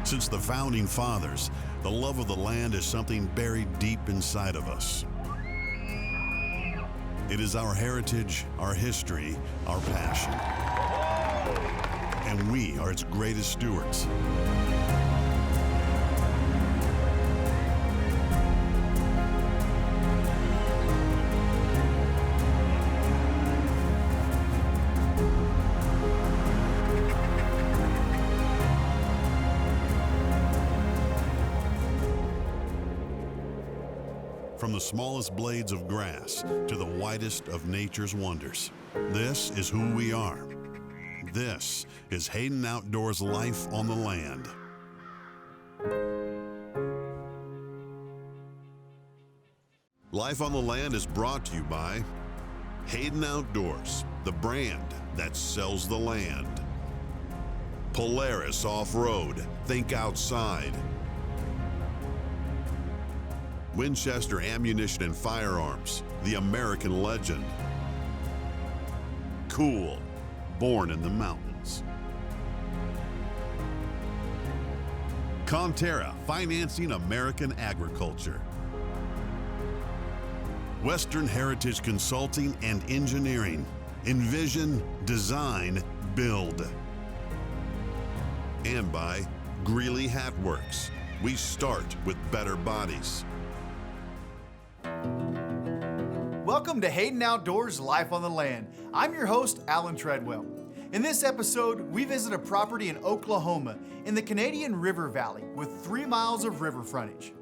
Since the founding fathers, the love of the land is something buried deep inside of us. It is our heritage, our history, our passion. And we are its greatest stewards. From the smallest blades of grass to the widest of nature's wonders, this is who we are. This is Hayden Outdoors Life on the Land. Life on the Land is brought to you by Hayden Outdoors, the brand that sells the land. Polaris Off-Road, think outside. Winchester Ammunition and Firearms, the American legend. Cool, born in the mountains. Conterra, financing American agriculture. Western Heritage Consulting and Engineering, envision, design, build. And by Greeley Hat Works, we start with better bodies. Welcome to Hayden Outdoors Life on the Land. I'm your host, Allen Treadwell. In this episode, we visit a property in Oklahoma in the Canadian River Valley with 3 miles of river frontage.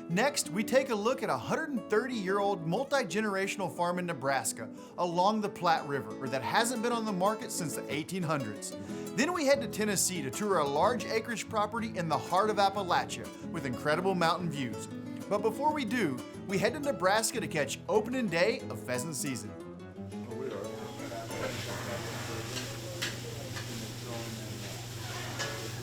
Next, we take a look at a 130-year-old multi-generational farm in Nebraska along the Platte River that hasn't been on the market since the 1800s. Then we head to Tennessee to tour a large acreage property in the heart of Appalachia with incredible mountain views. But before we do, we head to Nebraska to catch opening day of pheasant season.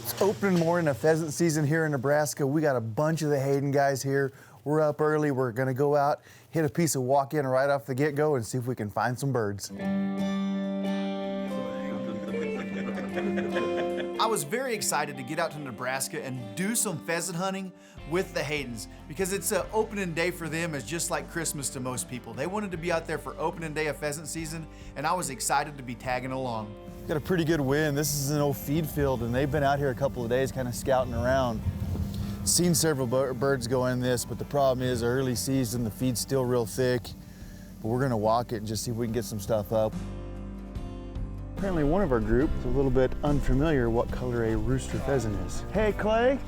It's opening morning of pheasant season here in Nebraska. We got a bunch of the Hayden guys here. We're up early. We're gonna go out, hit a piece of walk-in right off the get-go and see if we can find some birds. I was very excited to get out to Nebraska and do some pheasant hunting with the Haydens because it's an opening day for them. It's just like Christmas to most people. They wanted to be out there for opening day of pheasant season, and I was excited to be tagging along. Got a pretty good wind. This is an old feed field, and they've been out here a couple of days kind of scouting around. Seen several birds go in this, but the problem is early season, the feed's still real thick, but we're gonna walk it and just see if we can get some stuff up. Apparently one of our group is a little bit unfamiliar what color a rooster pheasant is. Hey Clay,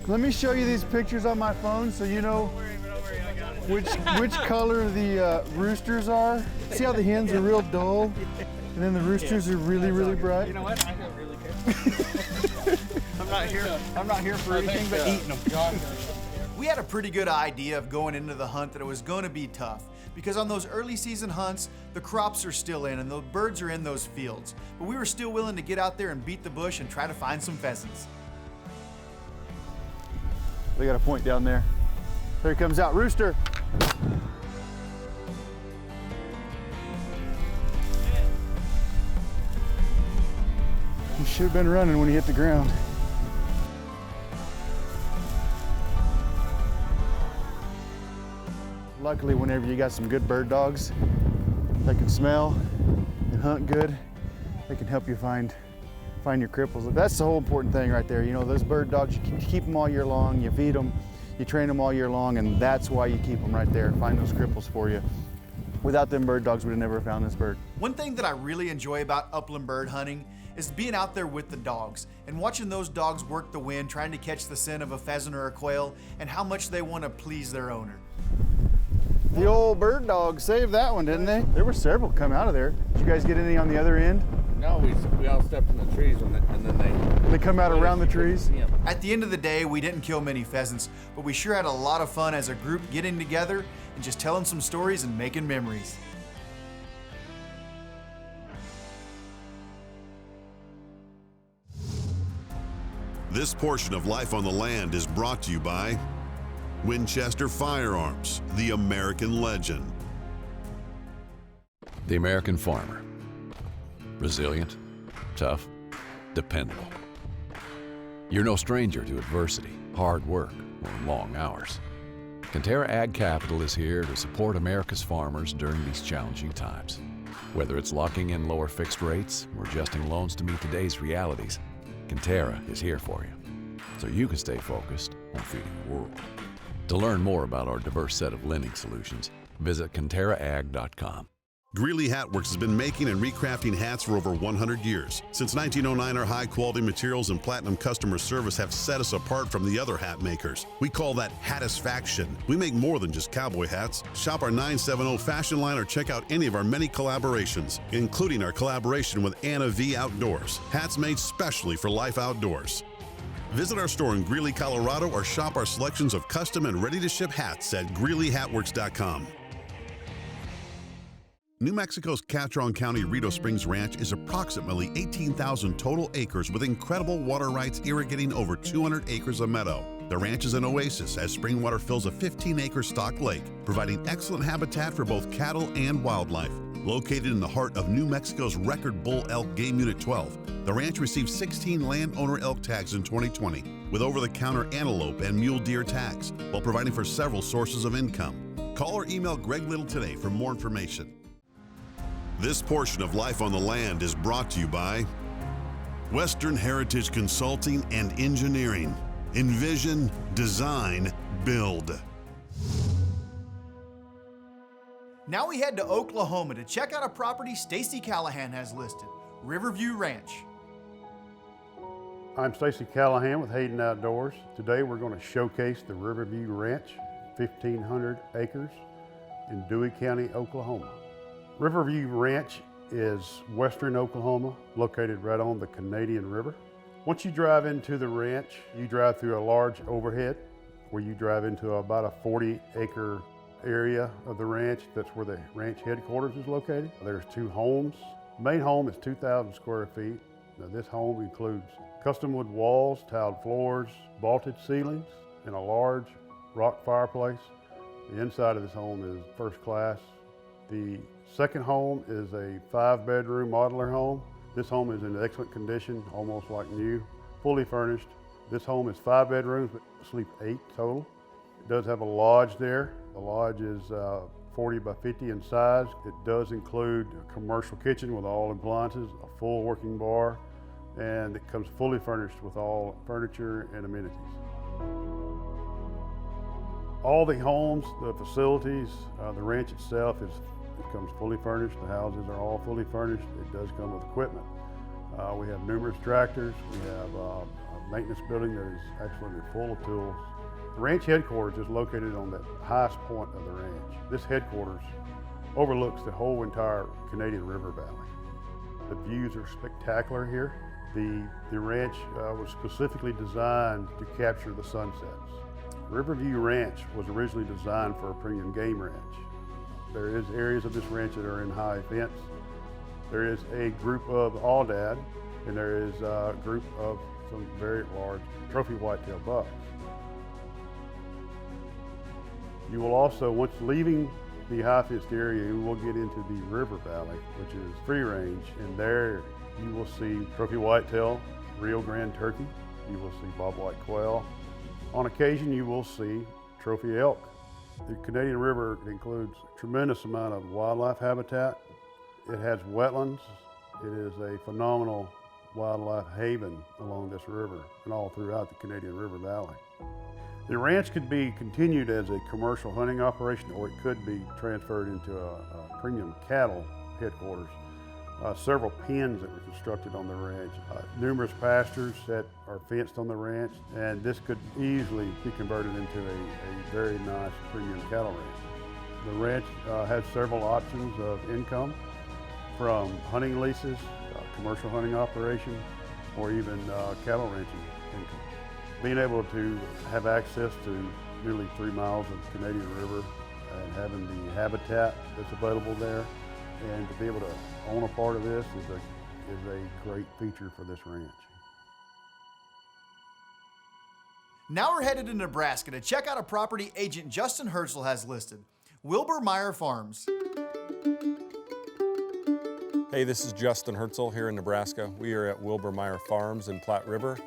let me show you these pictures on my phone so you know which color the roosters are. See how the hens are real dull and then the roosters are really, really bright? You know what? I don't really care. I'm not here for anything but eating them. We had a pretty good idea of going into the hunt that it was going to be tough because on those early season hunts, the crops are still in and the birds are in those fields. But we were still willing to get out there and beat the bush and try to find some pheasants. They got a point down there. There he comes out, rooster. He should have been running when he hit the ground. Luckily, whenever you got some good bird dogs that can smell and hunt good, they can help you find your cripples. That's the whole important thing right there. You know, those bird dogs, you keep them all year long, you feed them, you train them all year long, and that's why you keep them right there, find those cripples for you. Without them bird dogs, we'd have never found this bird. One thing that I really enjoy about upland bird hunting is being out there with the dogs and watching those dogs work the wind, trying to catch the scent of a pheasant or a quail, and how much they want to please their owner. The old bird dog saved that one, didn't they? There were several come out of there. Did you guys get any on the other end? No, we all stepped in the trees and then they come out around the trees? Yeah. At the end of the day, we didn't kill many pheasants, but we sure had a lot of fun as a group getting together and just telling some stories and making memories. This portion of Life on the Land is brought to you by Winchester Firearms, the American legend. The American farmer. Resilient, tough, dependable. You're no stranger to adversity, hard work, or long hours. Conterra Ag Capital is here to support America's farmers during these challenging times. Whether it's locking in lower fixed rates or adjusting loans to meet today's realities, Conterra is here for you, so you can stay focused on feeding the world. To learn more about our diverse set of lending solutions, visit ConterraAg.com. Greeley Hatworks has been making and recrafting hats for over 100 years. Since 1909, our high-quality materials and platinum customer service have set us apart from the other hat makers. We call that hatisfaction. We make more than just cowboy hats. Shop our 970 fashion line or check out any of our many collaborations, including our collaboration with Anna V Outdoors. Hats made specially for life outdoors. Visit our store in Greeley, Colorado, or shop our selections of custom and ready-to-ship hats at GreeleyHatworks.com. New Mexico's Catron County Rito Springs Ranch is approximately 18,000 total acres with incredible water rights irrigating over 200 acres of meadow. The ranch is an oasis as spring water fills a 15-acre stock lake, providing excellent habitat for both cattle and wildlife. Located in the heart of New Mexico's record bull elk Game Unit 12, the ranch received 16 landowner elk tags in 2020, with over-the-counter antelope and mule deer tags, while providing for several sources of income. Call or email Greg Little today for more information. This portion of Life on the Land is brought to you by Western Heritage Consulting and Engineering. Envision, design, build. Now we head to Oklahoma to check out a property Stacy Callahan has listed, Riverview Ranch. I'm Stacy Callahan with Hayden Outdoors. Today we're going to showcase the Riverview Ranch, 1,500 acres in Dewey County, Oklahoma. Riverview Ranch is western Oklahoma, located right on the Canadian River. Once you drive into the ranch, you drive through a large overhead where you drive into about a 40-acre area of the ranch. That's where the ranch headquarters is located. There's 2 homes. The main home is 2,000 square feet. Now, this home includes custom wood walls, tiled floors, vaulted ceilings, and a large rock fireplace. The inside of this home is first class. The second home is a 5-bedroom modular home. This home is in excellent condition, almost like new, fully furnished. This home is 5 bedrooms, but sleep 8 total. It does have a lodge there. The lodge is 40 by 50 in size. It does include a commercial kitchen with all appliances, a full working bar, and it comes fully furnished with all furniture and amenities. All the homes, the facilities, the ranch itself comes fully furnished. The houses are all fully furnished. It does come with equipment. We have numerous tractors. We have a maintenance building that is absolutely full of tools. The ranch headquarters is located on the highest point of the ranch. This headquarters overlooks the whole entire Canadian River Valley. The views are spectacular here. The ranch was specifically designed to capture the sunsets. Riverview Ranch was originally designed for a premium game ranch. There is areas of this ranch that are in high fence. There is a group of aoudad, and there is a group of some very large trophy whitetail bucks. You will also, once leaving the high fenced area, you will get into the river valley, which is free range, and there you will see trophy whitetail, Rio Grande turkey, you will see bobwhite quail. On occasion, you will see trophy elk. The Canadian River includes a tremendous amount of wildlife habitat. It has wetlands. It is a phenomenal wildlife haven along this river and all throughout the Canadian River Valley. The ranch could be continued as a commercial hunting operation, or it could be transferred into a premium cattle headquarters. Several pens that were constructed on the ranch, numerous pastures that are fenced on the ranch, and this could easily be converted into a very nice premium cattle ranch. The ranch has several options of income, from hunting leases, commercial hunting operation, or even cattle ranching income. Being able to have access to nearly 3 miles of the Canadian River and having the habitat that's available there, and to be able to own a part of this is a great feature for this ranch. Now we're headed to Nebraska to check out a property agent Justin Hertzl has listed, Wilbur Meyer Farms. Hey, this is Justin Hertzl here in Nebraska. We are at Wilbur Meyer Farms in Platte River,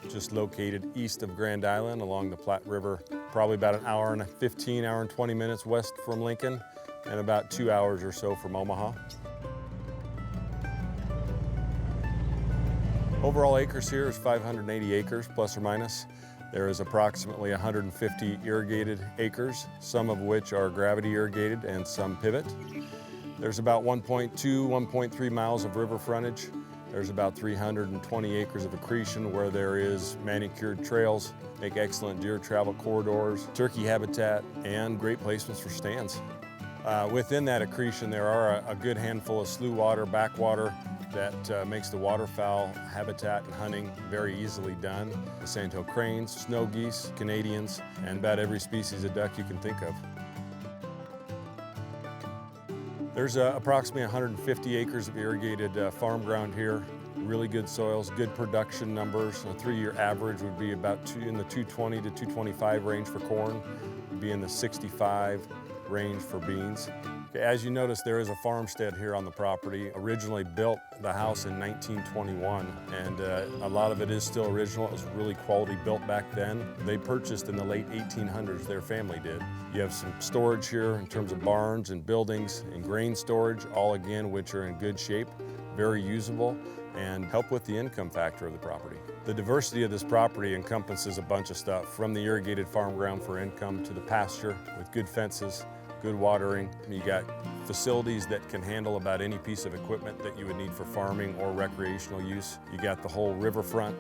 just located east of Grand Island along the Platte River, probably about an hour and 15, hour and 20 minutes west from Lincoln, and about 2 hours or so from Omaha. Overall acres here is 580 acres, plus or minus. There is approximately 150 irrigated acres, some of which are gravity irrigated and some pivot. There's about 1.2, 1.3 miles of river frontage. There's about 320 acres of accretion where there is manicured trails, make excellent deer travel corridors, turkey habitat, and great placements for stands. Within that accretion, there are a good handful of slough water, backwater, that makes the waterfowl habitat and hunting very easily done. The sandhill cranes, snow geese, Canadians, and about every species of duck you can think of. There's approximately 150 acres of irrigated farm ground here. Really good soils, good production numbers. A 3-year average would be about in the 220 to 225 range for corn, would be in the 65 range for beans. As you notice, there is a farmstead here on the property. Originally built the house in 1921, and a lot of it is still original. It was really quality built back then. They purchased in the late 1800s, their family did. You have some storage here in terms of barns and buildings and grain storage, all again which are in good shape, very usable, and help with the income factor of the property. The diversity of this property encompasses a bunch of stuff, from the irrigated farm ground for income to the pasture with good fences, good watering. You got facilities that can handle about any piece of equipment that you would need for farming or recreational use. You got the whole riverfront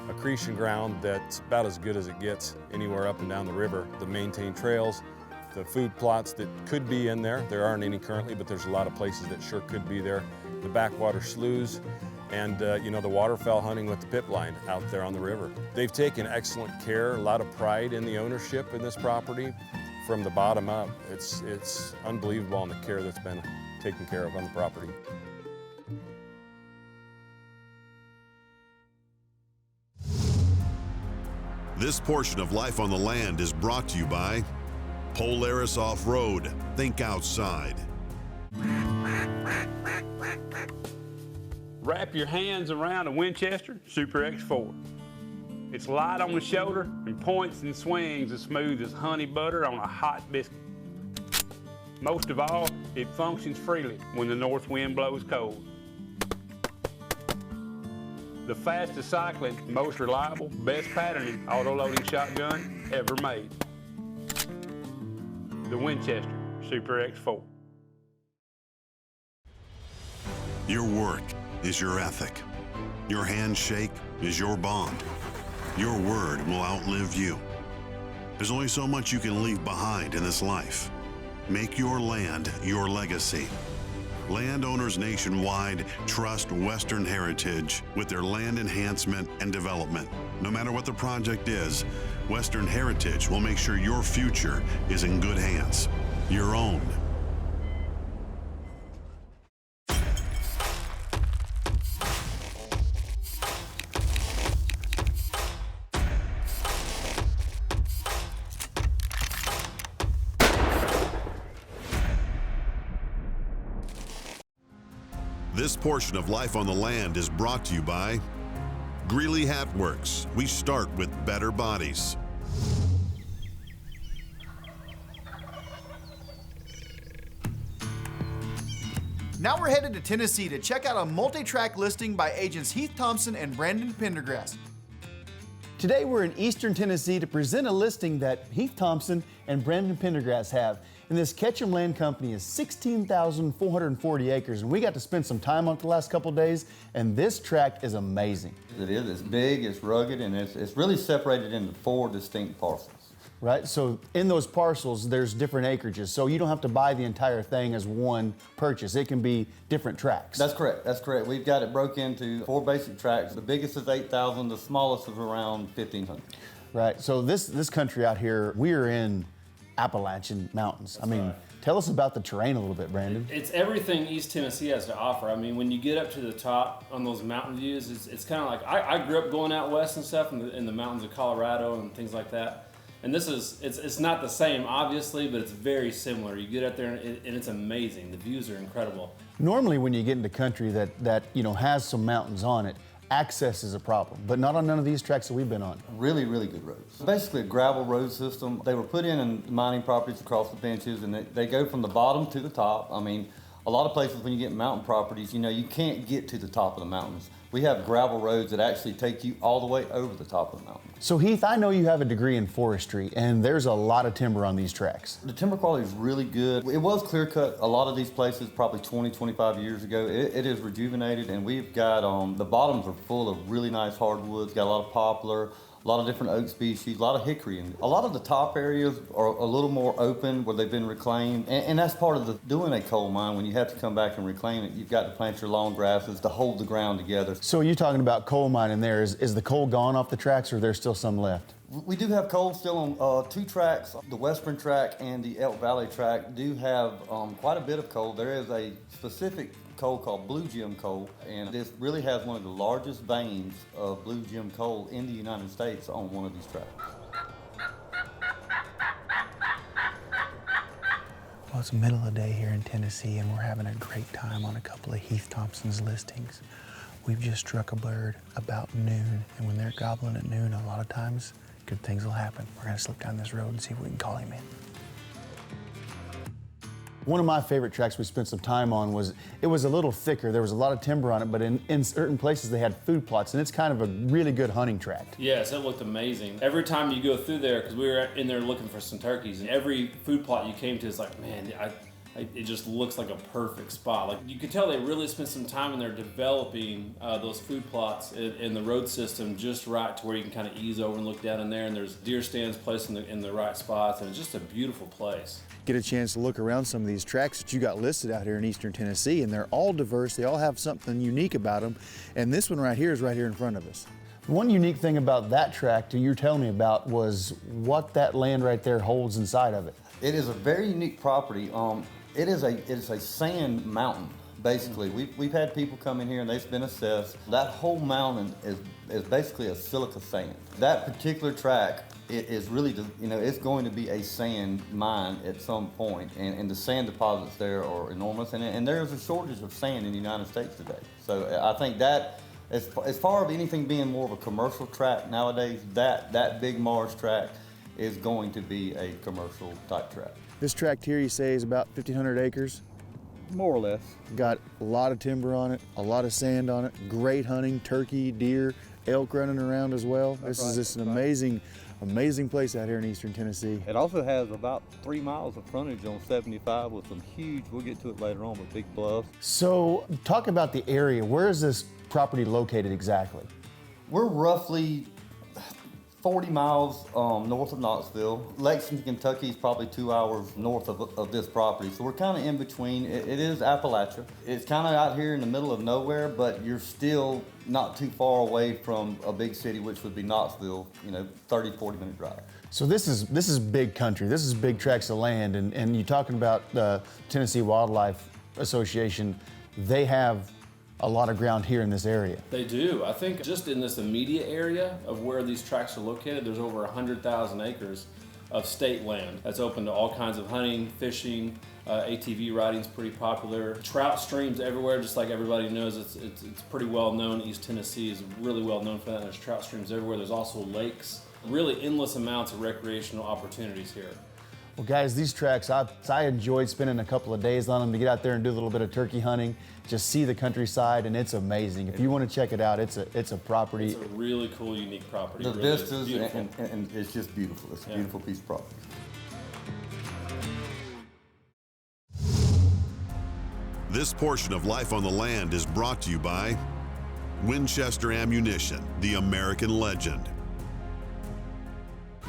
accretion ground that's about as good as it gets anywhere up and down the river. The maintained trails, the food plots that could be in there. There aren't any currently, but there's a lot of places that sure could be there. The backwater sloughs, and the waterfowl hunting with the pip line out there on the river. They've taken excellent care, a lot of pride in the ownership in this property. From the bottom up, it's unbelievable on the care that's been taken care of on the property. This portion of Life on the Land is brought to you by Polaris Off-Road. Think outside. Wrap your hands around a Winchester Super X4. It's light on the shoulder and points and swings as smooth as honey butter on a hot biscuit. Most of all, it functions freely when the north wind blows cold. The fastest cycling, most reliable, best patterning auto-loading shotgun ever made. The Winchester Super X4. Your work is your ethic. Your handshake is your bond. Your word will outlive you. There's only so much you can leave behind in this life. Make your land your legacy. Landowners nationwide trust Western Heritage with their land enhancement and development. No matter what the project is, Western Heritage will make sure your future is in good hands. Your own. This portion of Life on the Land is brought to you by Greeley Hat Works. We start with better bodies. Now we're headed to Tennessee to check out a multi-track listing by agents Heath Thompson and Brandon Pendergrass. Today we're in Eastern Tennessee to present a listing that Heath Thompson and Brandon Pendergrass have. And this Ketchum Land Company is 16,440 acres, and we got to spend some time on it the last couple of days, and this tract is amazing. It is. It's big, it's rugged, and it's really separated into 4 distinct parcels. Right, so in those parcels, there's different acreages, so you don't have to buy the entire thing as one purchase. It can be different tracts. That's correct, that's correct. We've got it broke into 4 basic tracts. The biggest is 8,000, the smallest is around 1,500. Right, so this country out here, we are in Appalachian mountains. I mean, tell us about the terrain a little bit, Brandon. It's everything East Tennessee has to offer. I mean, when you get up to the top on those mountain views, it's kind of like, I grew up going out west and stuff in the mountains of Colorado and things like that. And this is, it's not the same, obviously, but it's very similar. You get up there and it's amazing. The views are incredible. Normally when you get into country that you know, has some mountains on it, access is a problem, but not on none of these tracks that we've been on. Really, really good roads. Basically a gravel road system. They were put in mining properties across the benches, and they go from the bottom to the top. I mean, a lot of places when you get mountain properties, you know, you can't get to the top of the mountains. We have gravel roads that actually take you all the way over the top of the mountain. So Heath, I know you have a degree in forestry, and there's a lot of timber on these tracks. The timber quality is really good. It was clear cut a lot of these places probably 20, 25 years ago. It is rejuvenated, and we've got, the bottoms are full of really nice hardwoods, got a lot of poplar, a lot of different oak species, a lot of hickory. And a lot of the top areas are a little more open where they've been reclaimed. And that's part of doing a coal mine. When you have to come back and reclaim it, you've got to plant your long grasses to hold the ground together. So you're talking about coal mining there. Is the coal gone off the tracks, or there's still some left? We do have coal still on two tracks. The Western track and the Elk Valley track do have quite a bit of coal. There is a specific coal called blue gem coal, and this really has one of the largest veins of blue gem coal in the United States on one of these tracks. Well, it's the middle of the day here in Tennessee, and we're having a great time on a couple of Heath Thompson's listings. We've just struck a bird about noon, and when they're gobbling at noon, a lot of times good things will happen. We're gonna slip down this road and see if we can call him in. One of my favorite tracks we spent some time on was, it was a little thicker. There was a lot of timber on it, but in certain places they had food plots, and it's kind of a really good hunting tract. Yes, it looked amazing. Every time you go through there, because we were in there looking for some turkeys, and every food plot you came to is like, man, it just looks like a perfect spot. Like, you could tell they really spent some time in there developing those food plots in the road system just right to where you can kind of ease over and look down in there, and there's deer stands placed in the right spots, and it's just a beautiful place. Get a chance to look around some of these tracks that you got listed out here in Eastern Tennessee, and they're all diverse. They all have something unique about them, and this one right here is right here in front of us. One unique thing about that tract that you're telling me about was what that land right there holds inside of it. It is a very unique property. It is a sand mountain, basically. We've had people come in here and they've been assessed. That whole mountain is basically a silica sand. That particular tract is really, you know, it's going to be a sand mine at some point, and the sand deposits there are enormous, and there's a shortage of sand in the United States today. So I think that, as far as anything being more of a commercial tract nowadays, that big marsh tract is going to be a commercial type tract. This tract here, you say, is about 1,500 acres? More or less. Got a lot of timber on it, a lot of sand on it, great hunting, turkey, deer, elk running around as well. This is just an amazing place out here in Eastern Tennessee. It also has about 3 miles of frontage on 75 with some huge, we'll get to it later on, but big bluffs. So talk about the area. Where is this property located exactly? We're roughly 40 miles north of Knoxville. Lexington, Kentucky is probably 2 hours north of this property. So we're kind of in between. It is Appalachia. It's kind of out here in the middle of nowhere, but you're still not too far away from a big city, which would be Knoxville, you know, 30, 40-minute drive. So this is big country. This is big tracts of land, and you're talking about the Tennessee Wildlife Association. They have a lot of ground here in this area. They do. I think just in this immediate area of where these tracts are located, there's over 100,000 acres of state land that's open to all kinds of hunting, fishing, ATV riding's pretty popular. Trout streams everywhere, just like everybody knows. It's pretty well known. East Tennessee is really well known for that. There's trout streams everywhere. There's also lakes. Really endless amounts of recreational opportunities here. Well, guys, these tracks, I enjoyed spending a couple of days on them to get out there and do a little bit of turkey hunting, just see the countryside, and it's amazing. If you want to check it out, it's a property. It's a really cool, unique property. The really vistas, and it's just beautiful. It's a beautiful piece of property. This portion of Life on the Land is brought to you by Winchester Ammunition, the American legend.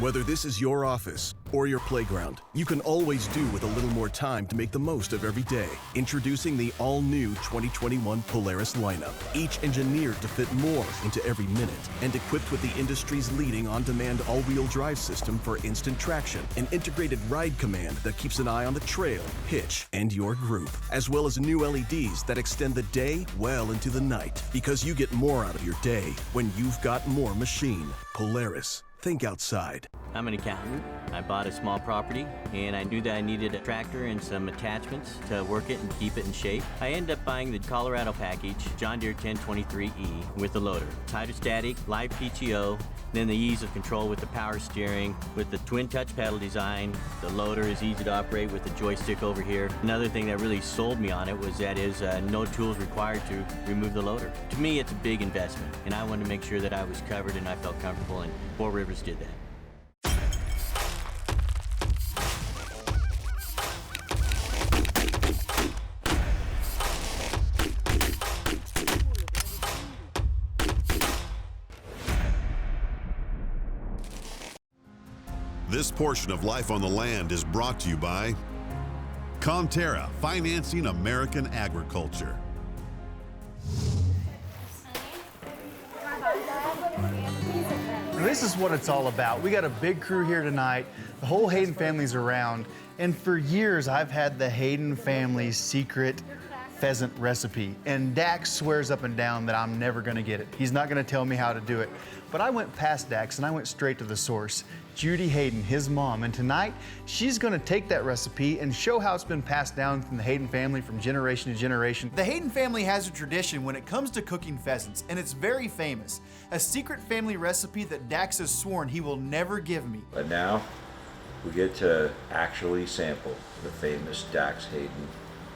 Whether this is your office or your playground, you can always do with a little more time to make the most of every day. Introducing the all-new 2021 Polaris lineup, each engineered to fit more into every minute and equipped with the industry's leading on-demand all-wheel drive system for instant traction, an integrated ride command that keeps an eye on the trail, hitch, and your group, as well as new LEDs that extend the day well into the night, because you get more out of your day when you've got more machine. Polaris. Think outside. I'm an accountant. I bought a small property and I knew that I needed a tractor and some attachments to work it and keep it in shape. I ended up buying the Colorado package, John Deere 1023E with the loader. It's hydrostatic, live PTO, then the ease of control with the power steering, with the twin touch pedal design. The loader is easy to operate with the joystick over here. Another thing that really sold me on it was that is no tools required to remove the loader. To me, it's a big investment and I wanted to make sure that I was covered and I felt comfortable, and Four Rivers did that. This portion of Life on the Land is brought to you by Comterra, financing American agriculture. This is what it's all about. We got a big crew here tonight. The whole Hayden family's around. And for years, I've had the Hayden family's secret pheasant recipe. And Dax swears up and down that I'm never gonna get it. He's not gonna tell me how to do it. But I went past Dax and I went straight to the source, Judy Hayden, his mom. And tonight, she's gonna take that recipe and show how it's been passed down from the Hayden family from generation to generation. The Hayden family has a tradition when it comes to cooking pheasants, and it's very famous. A secret family recipe that Dax has sworn he will never give me. But now, we get to actually sample the famous Dax Hayden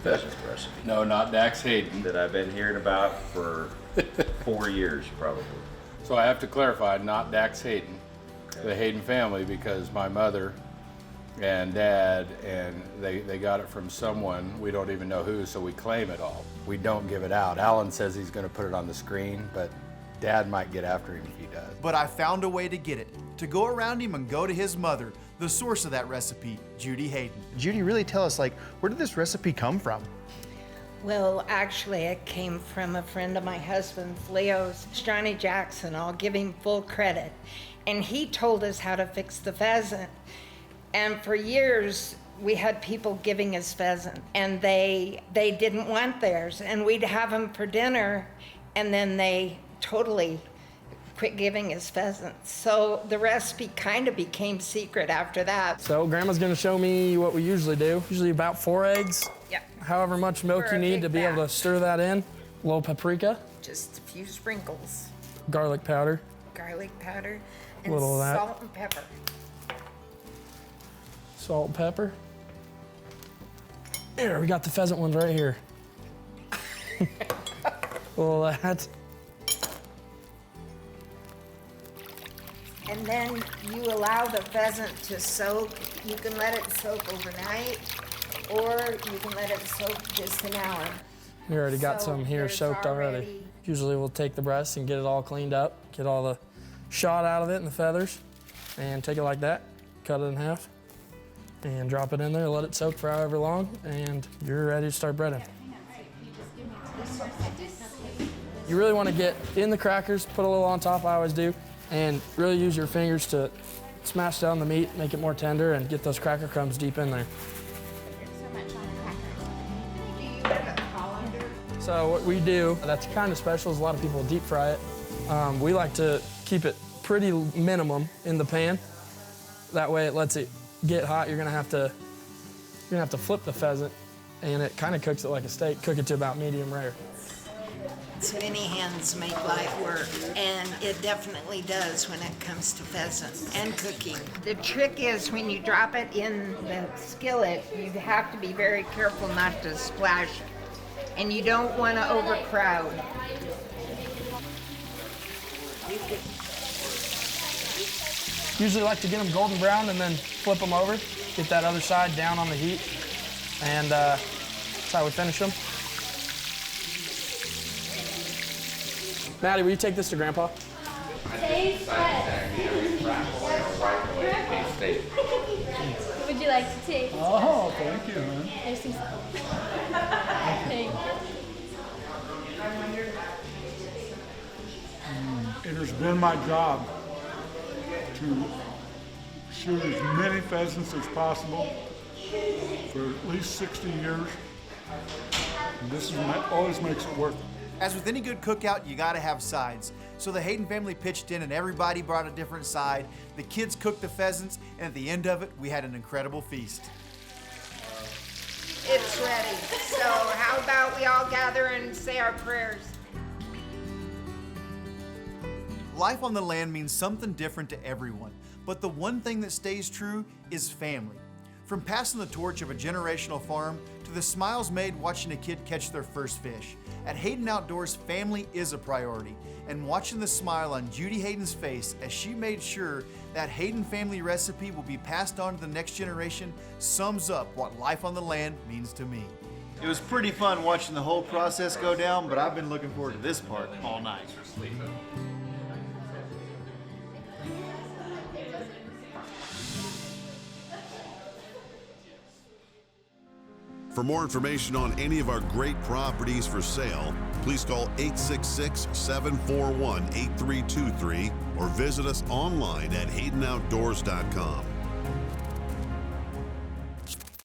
pheasant recipe. No, not Dax Hayden. That I've been hearing about for 4 years, probably. So I have to clarify, not Dax Hayden, the Hayden family, because my mother and dad, and they got it from someone, we don't even know who, so we claim it all. We don't give it out. Alan says he's gonna put it on the screen, but Dad might get after him if he does. But I found a way to get it, to go around him and go to his mother, the source of that recipe, Judy Hayden. Judy, really tell us, like, where did this recipe come from? Well, actually, it came from a friend of my husband's, Leo's, Johnny Jackson. I'll give him full credit. And he told us how to fix the pheasant. And for years, we had people giving us pheasant, and they didn't want theirs. And we'd have them for dinner, and then they totally quit giving us pheasants. So the recipe kind of became secret after that. So Grandma's gonna show me what we usually do. Usually about 4 eggs. Yep. However much milk you need to be able to stir that in. A little paprika. Just a few sprinkles. Garlic powder. Garlic powder. A And little of that. salt and pepper. Salt and pepper. There, we got the pheasant ones right here. A little of that. And then you allow the pheasant to soak. You can let it soak overnight, or you can let it soak just an hour. We already got So some here there's soaked already. Usually we'll take the breast and get it all cleaned up, get all the shot out of it and the feathers, and take it like that, cut it in half, and drop it in there, let it soak for however long, and you're ready to start breading. You really want to get in the crackers, put a little on top, I always do, and really use your fingers to smash down the meat, make it more tender, and get those cracker crumbs deep in there. So what we do, that's kind of special, is a lot of people deep fry it. We like to keep it pretty minimum in the pan. That way it lets it get hot. You're gonna have to flip the pheasant, and it kind of cooks it like a steak. Cook it to about medium rare. Many hands make light work, and it definitely does when it comes to pheasant and cooking. The trick is when you drop it in the skillet, you have to be very careful not to splash, and you don't want to overcrowd. Usually like to get them golden brown and then flip them over, get that other side down on the heat, and that's how we finish them. Maddie, will you take this to Grandpa? Taste test. Would you like to taste? Oh, thank you, man. There's some. Thank you. It has been my job to shoot as many pheasants as possible for at least 60 years. And this always makes it worth it. As with any good cookout, you gotta have sides. So the Hayden family pitched in and everybody brought a different side. The kids cooked the pheasants, and at the end of it, we had an incredible feast. It's ready. So how about we all gather and say our prayers? Life on the land means something different to everyone, but the one thing that stays true is family. From passing the torch of a generational farm to the smiles made watching a kid catch their first fish, at Hayden Outdoors, family is a priority, and watching the smile on Judy Hayden's face as she made sure that Hayden family recipe will be passed on to the next generation sums up what life on the land means to me. It was pretty fun watching the whole process go down, but I've been looking forward to this part all night. For more information on any of our great properties for sale, please call 866-741-8323 or visit us online at HaydenOutdoors.com.